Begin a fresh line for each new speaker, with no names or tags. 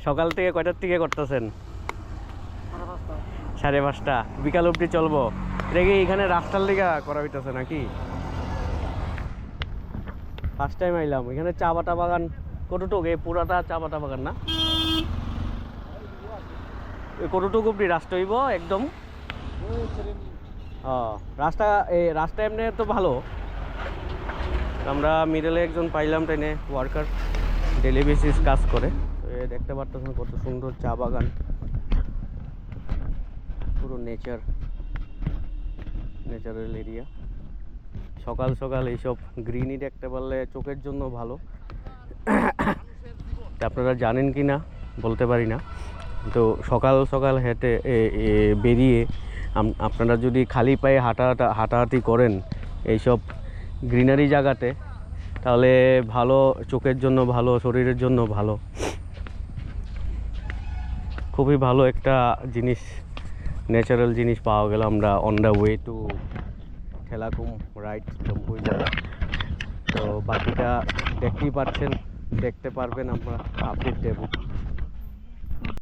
সকাল থেকে কয়টার থেকে করতেছেন? 5:30। বিকাল অবধি চলবো? দেখি এখানে রাস্তার লিগা করা হইতেছে নাকি? ফার্স্ট টাইম আইলাম এখানে। চা পাতা বাগান কতটুক? এই পুরাটা চা পাতা বাগান না? কতটুক অবধি রাস্তা হইব একদম? ও রাস্তা, এই রাস্তা এমনি তো ভালো। আমরা মিডলে একজন পাইলাম ট্রেনে, ওয়ার্কার, ডেলি বেসিস কাজ করে। দেখতে পারতেছেন কত সুন্দর চা বাগান, পুরো ন্যাচারাল এরিয়া। সকাল সকাল এইসব গ্রিনই দেখতে পারলে চোখের জন্য ভালো। আপনারা জানেন কি না বলতে পারি না, তো সকাল সকাল হেঁটে বেরিয়ে আপনারা যদি খালি পায়ে হাঁটাহাঁটি করেন এইসব গ্রিনারি জায়গাতে, তাহলে ভালো, চোখের জন্য ভালো, শরীরের জন্য ভালো। খুবই ভালো একটা জিনিস, ন্যাচারাল জিনিস পাওয়া গেল আমরা on the way to Thelakum right Jampui জায়গা। তো বাকিটা দেখতেই পাচ্ছেন, দেখতে পারবেন, আমরা আপডেট দেব।